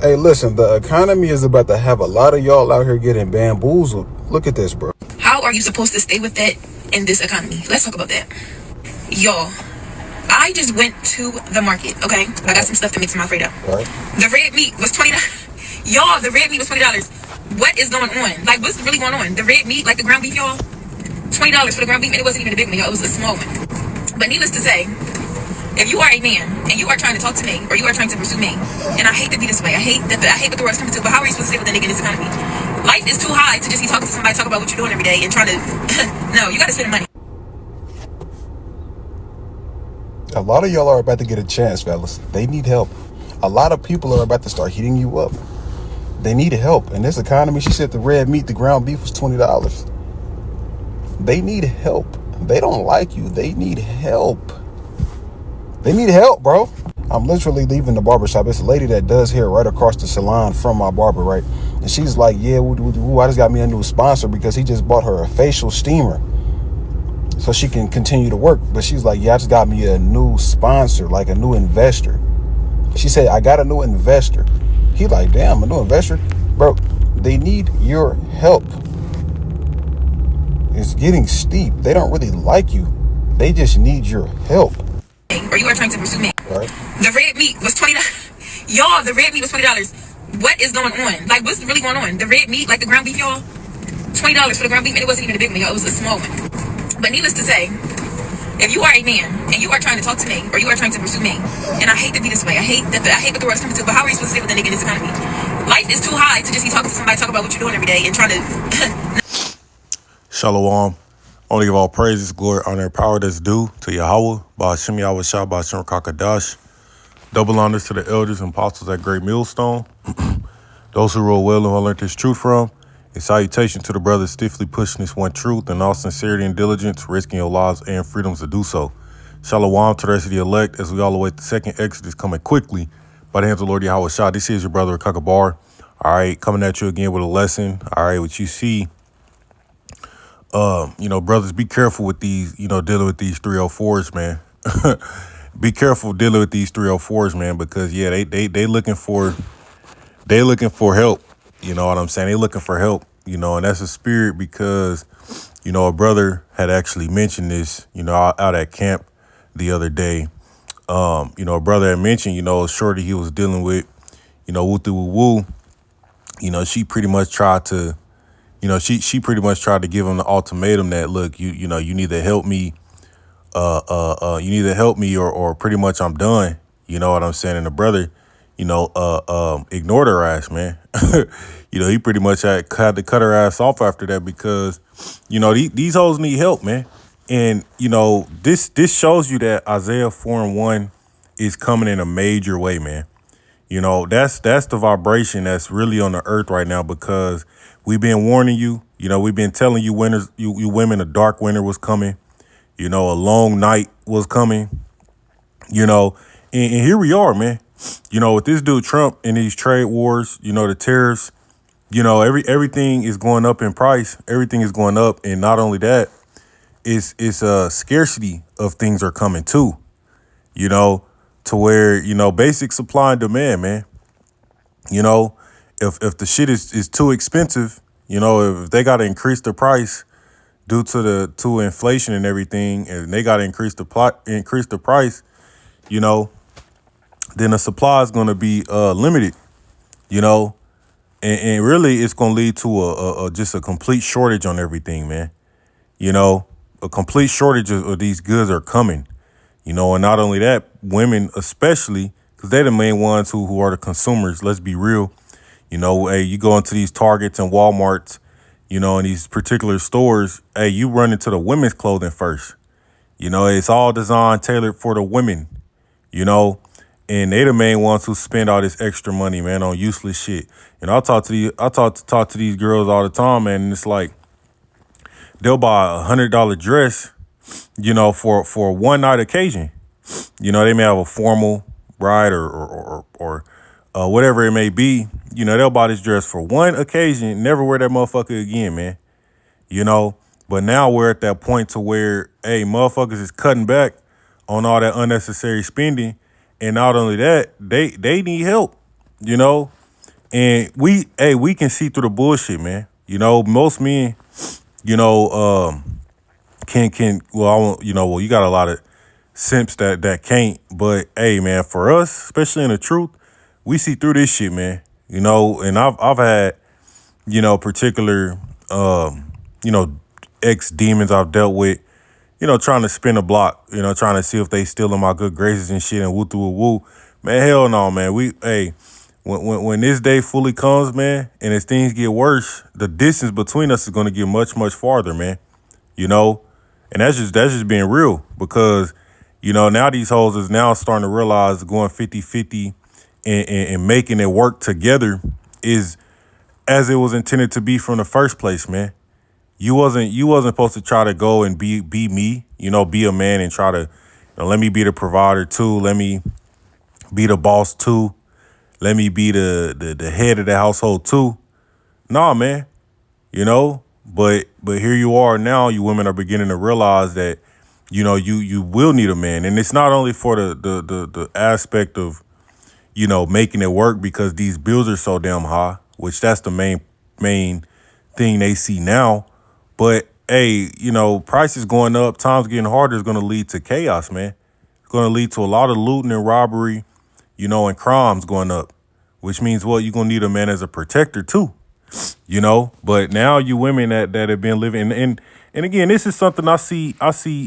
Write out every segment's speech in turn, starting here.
Hey, listen, the economy is about to have a lot of y'all out here getting bamboozled. Look at this, bro. How are you supposed to stay with that in this economy? Let's talk about that. Y'all, I just went to the market, okay? I got some stuff to mix in my Alfredo. Right. The red meat was $20. Y'all, the red meat was $20. What is going on? Like, what's really going on? The red meat, like the ground beef, y'all, $20 for the ground beef, and it wasn't even a big one, y'all. It was a small one. But needless to say, if you are a man and you are trying to talk to me or you are trying to pursue me, and I hate to be this way, I hate what the world's coming to, but how are you supposed to stay with a nigga in this economy? Life is too high to just be talking to somebody, talk about what you're doing every day and trying to, no, you got to spend money. A lot of y'all are about to get a chance, fellas. They need help. A lot of people are about to start hitting you up. They need help. In this economy, she said the red meat, the ground beef was $20. They need help. They don't like you. They need help. They need help, bro. I'm literally leaving the barbershop. It's a lady that does hair right across the salon from my barber, right? And she's like, yeah, I just got me a new sponsor because he just bought her a facial steamer so she can continue to work. But she's like, yeah, I just got me a new sponsor, like a new investor. She said, I got a new investor. He like, damn, a new investor? Bro, they need your help. It's getting steep. They don't really like you. They just need your help. Or you are trying to pursue me. Right. The red meat was $20. Y'all, the red meat was $20. What is going on? Like, what's really going on? The red meat, like the ground beef, y'all, $20 for the ground beef, and it wasn't even a big one, y'all. It was a small one. But needless to say, if you are a man and you are trying to talk to me or you are trying to pursue me, and I hate to be this way, I hate what the world's coming to, but how are you supposed to stay with a nigga in this economy? Life is too high to just be talking to somebody, talk about what you're doing every day and trying to. Shalom. Only give all praises, glory, honor, and power that's due to Yahweh, Ba'ashem Yahweh Shah, Ba'ashem Kakadash. Double honors to the elders and apostles at Great Millstone, those who rule well and who learned this truth from. A salutation to the brothers stiffly pushing this one truth in all sincerity and diligence, risking your lives and freedoms to do so. Shalom to the rest of the elect as we all await the second Exodus coming quickly by the hands of the Lord Yahweh Shah. This is your brother Kakabar. All right, coming at you again with a lesson. All right, what you see. Brothers, be careful with these, dealing with these 304s, man. Be careful dealing with these 304s, man, because yeah, they looking for help. You know what I'm saying? They looking for help, and that's a spirit because, a brother had actually mentioned this, out at camp the other day. A brother had mentioned, a shorty he was dealing with, woo through woo. She pretty much tried to, she pretty much tried to give him the ultimatum that, look, you need to help me. You need to help me or pretty much I'm done. You know what I'm saying? And the brother, ignored her ass, man. He pretty much had to cut her ass off after that because, these hoes need help, man. And, this shows you that Isaiah 4:1 is coming in a major way, man. That's the vibration that's really on the earth right now because we've been warning you, we've been telling you you women, a dark winter was coming. A long night was coming, and here we are, man. With this dude Trump and these trade wars, the tariffs, everything is going up in price. Everything is going up. And not only that, it's a scarcity of things are coming too, to where, basic supply and demand, man. If the shit is too expensive, if they got to increase the price due to inflation and everything, and they got to increase the price, then the supply is going to be limited, and really it's going to lead to just a complete shortage on everything, man. A complete shortage of these goods are coming, and not only that, women especially, because they're the main ones who are the consumers. Let's be real. Hey, you go into these Targets and Walmarts, in these particular stores, hey, you run into the women's clothing first. It's all designed, tailored for the women, and they the main ones who spend all this extra money, man, on useless shit. And I talk to these girls all the time, man, and it's like they'll buy $100 dress, for a one night occasion. They may have a formal bride or whatever it may be. They'll buy this dress for one occasion, never wear that motherfucker again, man. But now we're at that point to where, hey, motherfuckers is cutting back on all that unnecessary spending. And not only that, they need help, And we can see through the bullshit, man. You know, most men, you know, can well, I won't, you know, well, you got a lot of simps that can't, but hey, man, for us, especially in the truth, we see through this shit, man. You know, and I've had, you know, particular, you know, ex demons I've dealt with, you know, trying to spin a block, you know, trying to see if they still in my good graces and shit and woo through woo. Man, hell no, man. When this day fully comes, man, and as things get worse, the distance between us is gonna get much, much farther, man. You know? And that's just being real because, you know, now these hoes is now starting to realize going 50-50 and making it work together is as it was intended to be from the first place, man. You wasn't supposed to try to go and be me, you know, be a man and try to, you know, let me be the provider too, let me be the boss too, let me be the head of the household too. Nah, man, you know, but here you are now, you women are beginning to realize that, you know, you will need a man. And it's not only for the aspect of, you know, making it work because these bills are so damn high, which that's the main thing they see now. But hey, you know, prices going up, times getting harder is going to lead to chaos, man. It's going to lead to a lot of looting and robbery, you know, and crimes going up, which means what? You're going to need a man as a protector too, you know. But now you women that have been living, and again, this is something I see,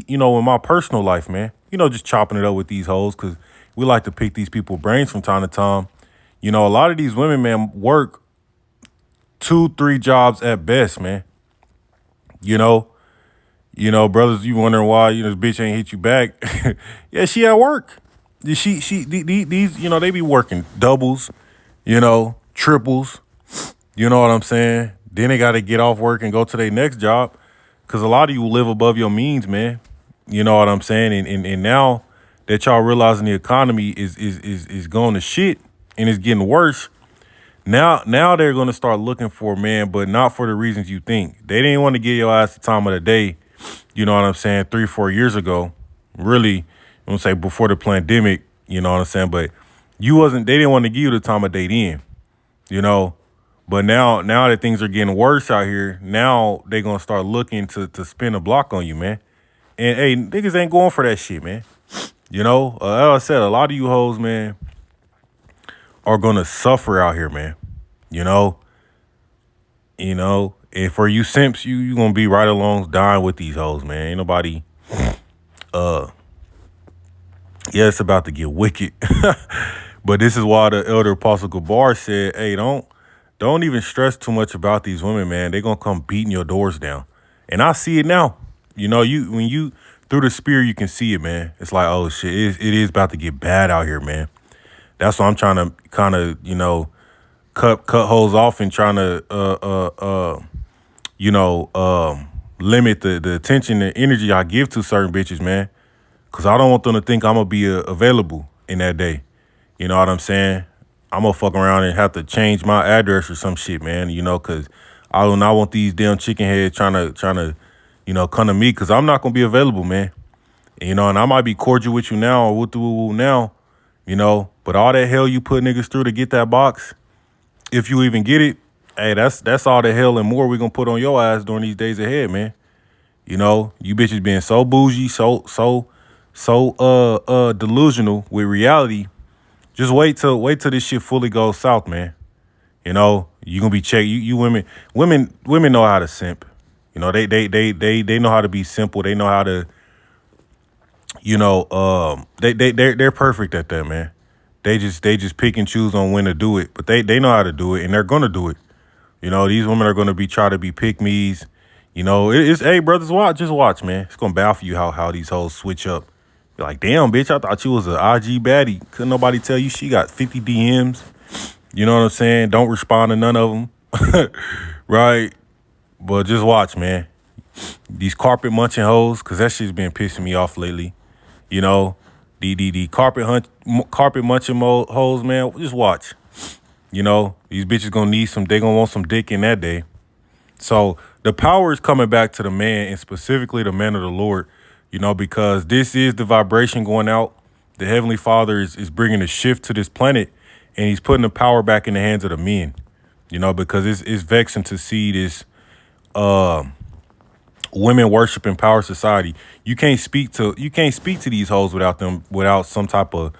you know, in my personal life, man. You know, just chopping it up with these hoes because we like to pick these people's brains from time to time. You know, a lot of these women, man, work 2-3 jobs at best, man. You know, brothers, you wondering why, you know, this bitch ain't hit you back. Yeah, she at work. These, you know, they be working doubles, you know, triples. You know what I'm saying? Then they got to get off work and go to their next job because a lot of you live above your means, man. You know what I'm saying? And now that y'all realizing the economy is going to shit and it's getting worse. Now they're going to start looking for a man, but not for the reasons you think. They didn't want to give your ass the time of the day, you know what I'm saying, 3-4 years ago. Really, I'm going to say before the pandemic, you know what I'm saying? But they didn't want to give you the time of day then, you know? But now that things are getting worse out here, now they're going to start looking to spin a block on you, man. And hey, niggas ain't going for that shit, man. You know, like I said, a lot of you hoes, man, are going to suffer out here, man. You know, and for you simps, you gonna be right along dying with these hoes, man. Ain't nobody, yeah, it's about to get wicked. But this is why the elder Apostle Gabar said, hey, don't even stress too much about these women, man. They gonna come beating your doors down. And I see it now. You know, when you through the spear, you can see it, man. It's like, oh shit, it is about to get bad out here, man. That's why I'm trying to kind of, you know, cut hoes off and trying to limit the attention and energy I give to certain bitches, man. Cause I don't want them to think I'm gonna be available in that day. You know what I'm saying? I'm gonna fuck around and have to change my address or some shit, man. You know, cause I do not want these damn chicken heads trying to, you know, come to me, cause I'm not gonna be available, man. And, you know, and I might be cordial with you now or with you now, you know, but all that hell you put niggas through to get that box, if you even get it, hey, that's all the hell and more we gonna put on your ass during these days ahead, man. You know, you bitches being so bougie, so delusional with reality. Just wait till this shit fully goes south, man. You know, you gonna be checked. You women know how to simp. You know, they know how to be simple. They know how to, you know, they're perfect at that, man. They just pick and choose on when to do it, but they know how to do it, and they're gonna do it. You know, these women are gonna try to be pick-me's. You know, it's hey brothers, just watch, man. It's gonna baffle you how these hoes switch up. You're like, damn, bitch, I thought you was an IG baddie. Couldn't nobody tell you she got 50 DMs. You know what I'm saying? Don't respond to none of them, right? But just watch, man. These carpet munching hoes, cause that shit's been pissing me off lately. You know. The carpet munching hoes, man, just watch. You know, these bitches they gonna want some dick in that day. So the power is coming back to the man, and specifically the man of the Lord, you know, because this is the vibration going out. The Heavenly Father is bringing a shift to this planet, and he's putting the power back in the hands of the men. because it's vexing to see this women worship in power society. You can't speak to these hoes without some type of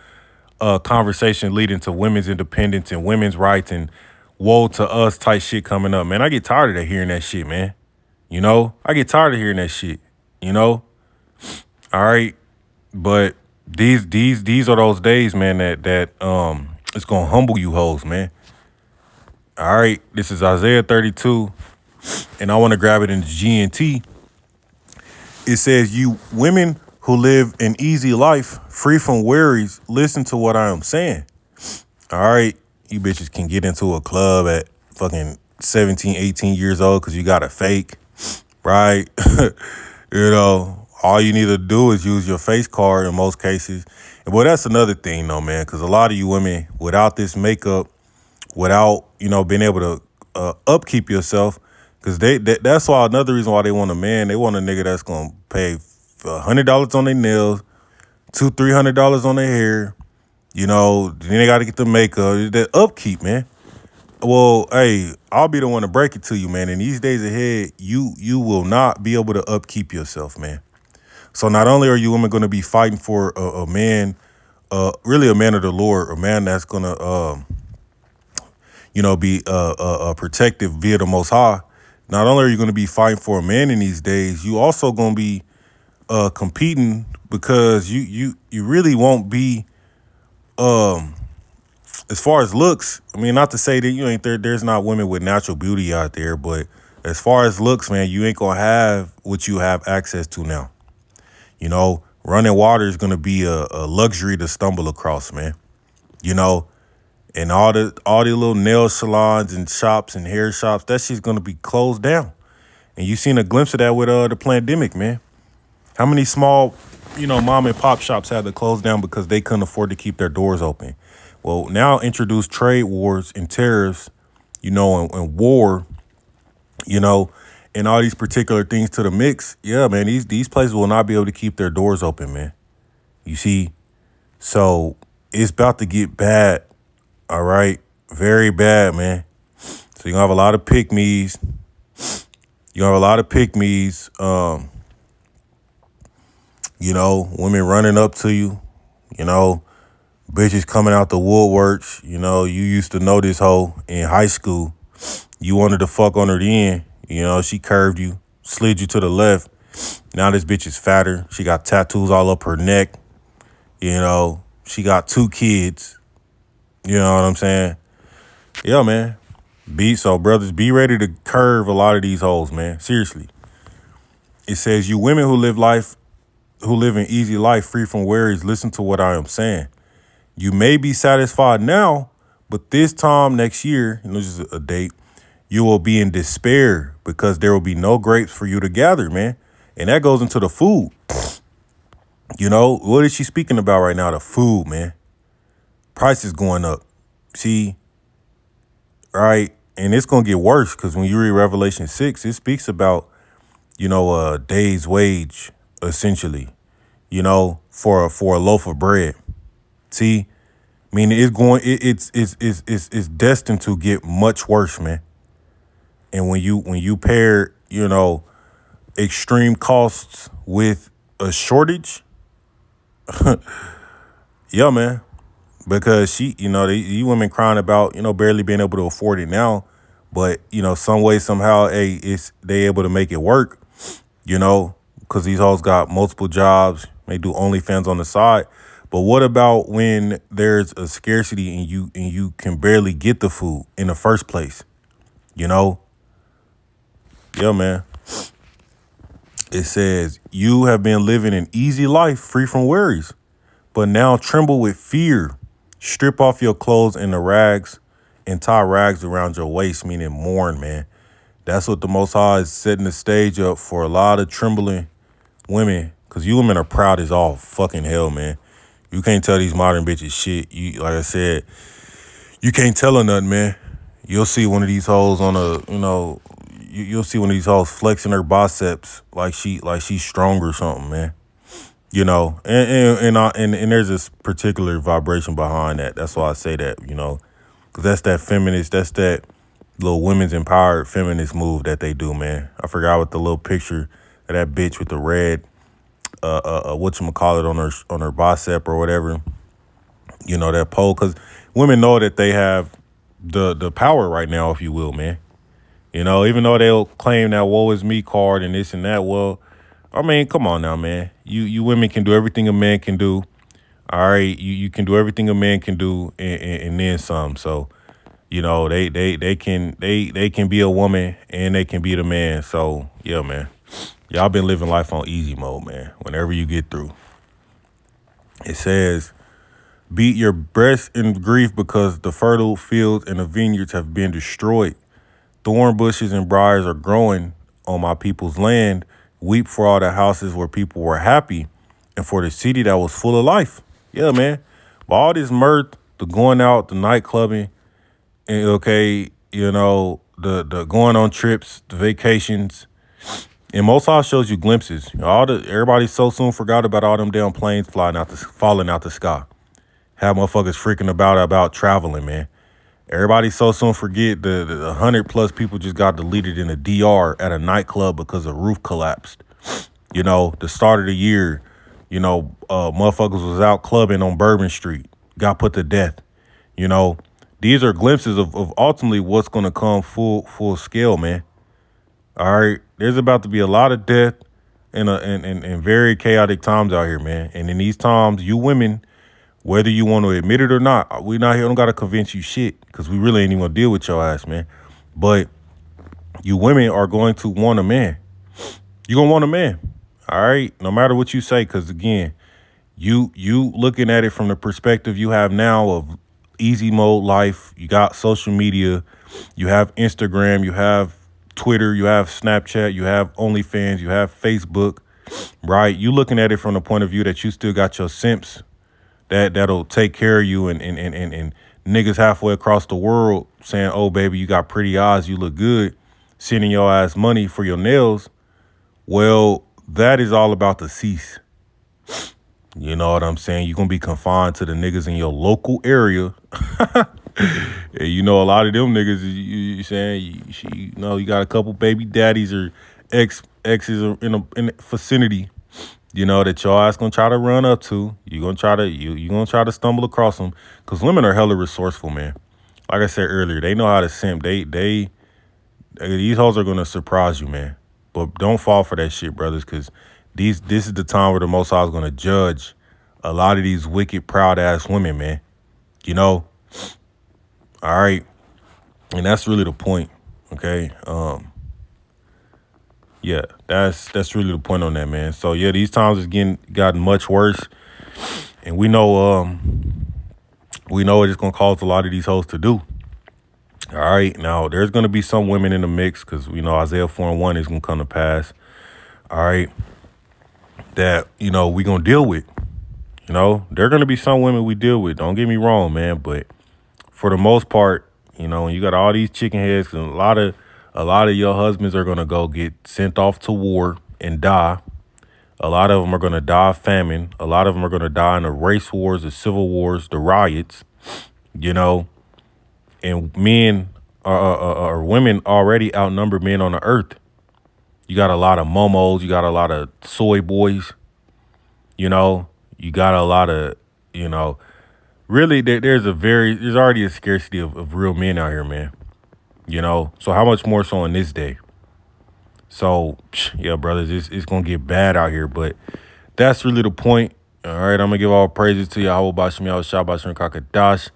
conversation leading to women's independence and women's rights and woe to us type shit coming up. Man, I get tired of hearing that shit, man. I get tired of hearing that shit. You know, all right, but these are those days, man. That it's gonna humble you hoes, man. All right, this is Isaiah 32, and I want to grab it in the GNT. It says, "You women who live an easy life, free from worries, listen to what I am saying." All right, you bitches can get into a club at fucking 17, 18 years old because you got a fake, right? All you need to do is use your face card in most cases. Well, that's another thing, though, man, because a lot of you women, without this makeup, without, being able to upkeep yourself, because that's why another reason why they want a man. They want a nigga that's going to pay $100 on their nails, $200-$300 on their hair. Then they got to get the makeup, that upkeep, man. Well, hey, I'll be the one to break it to you, man. In these days ahead, you will not be able to upkeep yourself, man. So not only are you women going to be fighting for a man, really a man of the Lord, a man that's going to, be protective via the Most High. Not only are you going to be fighting for a man in these days, you also going to be competing because you really won't be, as far as looks. I mean, not to say that you ain't there. There's not women with natural beauty out there, but as far as looks, man, you ain't gonna have what you have access to now. Running water is gonna be a luxury to stumble across, man. And all the little nail salons and shops and hair shops, that shit's gonna be closed down. And you seen a glimpse of that with the pandemic, man. How many small, mom and pop shops had to close down because they couldn't afford to keep their doors open? Well, now introduce trade wars and tariffs, and war, and all these particular things to the mix. Yeah, man, these places will not be able to keep their doors open, man. You see? So it's about to get bad, all right? Very bad, man. So you're going to have a lot of pick-me's. You're going to have a lot of pick-me's, women running up to you, bitches coming out the woodworks. You used to know this hoe in high school. You wanted to fuck on her then. She curved you, slid you to the left. Now this bitch is fatter. She got tattoos all up her neck. She got 2 kids. You know what I'm saying? Yeah, man. Brothers, be ready to curve a lot of these hoes, man. Seriously. It says, "You women who live an easy life, free from worries, listen to what I am saying. You may be satisfied now, but this time next year, just a date, you will be in despair because there will be no grapes for you to gather, man." And that goes into the food. What is she speaking about right now? The food, man. Prices going up. See, right? And it's going to get worse because when you read Revelation 6, it speaks about, a day's wage, essentially, for a loaf of bread. See, I mean, it's destined to get much worse, man. And when you pair, extreme costs with a shortage, yeah, man. Because you women crying about, barely being able to afford it now, but some way, somehow, hey, they able to make it work, because these hoes got multiple jobs. They do OnlyFans on the side. But what about when there's a scarcity and you can barely get the food in the first place? Yeah, man. It says, "You have been living an easy life, free from worries, but now tremble with fear. Strip off your clothes and the rags and tie rags around your waist," meaning mourn, man. That's what the Most High is setting the stage up for a lot of trembling women, because you women are proud as all fucking hell, man. You can't tell these modern bitches shit. Like I said, you can't tell her nothing, man. You'll see one of these hoes on you'll see one of these hoes flexing her biceps like she's strong or something, man. And there's this particular vibration behind that. That's why I say that, because that's that feminist, that's that little women's empowered feminist move that they do, man. I forgot what the little picture of that bitch with the red whatchamacallit on her bicep or whatever. You know, that pole, because women know that they have the power right now, if you will, man. You know, even though they'll claim that woe is me card and this and that, well, I mean, come on now, man. You women can do everything a man can do. All right, you can do everything a man can do and then some. So, you know, they can be a woman and they can be the man. So, yeah, man. Y'all been living life on easy mode, man. Whenever you get through. It says, beat your breast in grief because the fertile fields and the vineyards have been destroyed. Thorn bushes and briars are growing on my people's land. Weep for all the houses where people were happy and for the city that was full of life. Yeah, man. But all this mirth, the going out, the night clubbing, and okay, you know, the going on trips, the vacations. And most all shows you glimpses. You know, everybody so soon forgot about all them damn planes falling out the sky. Have motherfuckers freaking about traveling, man. Everybody so soon forget the 100+ people just got deleted in a DR at a nightclub because a roof collapsed. You know, the start of the year, you know, motherfuckers was out clubbing on Bourbon Street, got put to death. You know, these are glimpses of ultimately what's going to come full scale, man. All right, there's about to be a lot of death and very chaotic times out here, man. And in these times, you women, whether you want to admit it or not, we not here. Don't got to convince you shit because we really ain't even gonna deal with your ass, man. But you women are going to want a man. You're going to want a man. All right. No matter what you say, because again, you looking at it from the perspective you have now of easy mode life. You got social media. You have Instagram. You have Twitter. You have Snapchat. You have OnlyFans. You have Facebook. Right. You looking at it from the point of view that you still got your simps that'll take care of you and niggas halfway across the world saying, oh, baby, you got pretty eyes, you look good, sending your ass money for your nails. Well, that is all about to cease. You know what I'm saying? You're going to be confined to the niggas in your local area. And you know, a lot of them niggas, you saying, you know, you got a couple baby daddies or exes in a vicinity, you know, that your ass gonna try to run up to. You gonna try to stumble across them, because women are hella resourceful, man. Like I said earlier, they know how to simp. These hoes are gonna surprise you, man. But don't fall for that shit, brothers, because this is the time where the Most High is gonna judge a lot of these wicked, proud ass women, man. You know, all right, and that's really the point. Okay, yeah, that's really the point on that, man. So yeah, these times is gotten much worse, and we know what it's gonna cause a lot of these hoes to do. All right, now there's gonna be some women in the mix, because we know Isaiah 4:1 is gonna come to pass. All right, that we gonna deal with. You know, there are gonna be some women we deal with. Don't get me wrong, man, but for the most part, you know, you got all these chicken heads, and a lot of your husbands are going to go get sent off to war and die. A lot of them are going to die of famine. A lot of them are going to die in the race wars, the civil wars, the riots, you know. And men or women already outnumber men on the earth. You got a lot of momos. You got a lot of soy boys, you know. You got a lot of, you know, really there's already a scarcity of real men out here, man. You know, so how much more so on this day? So, yeah, brothers, it's going to get bad out here. But that's really the point. All right, I'm going to give all praises to Yahweh Bashim Yahweh Shabbat Shem Kakadash,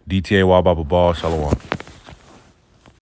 DTA Wababa Ball, Shalom.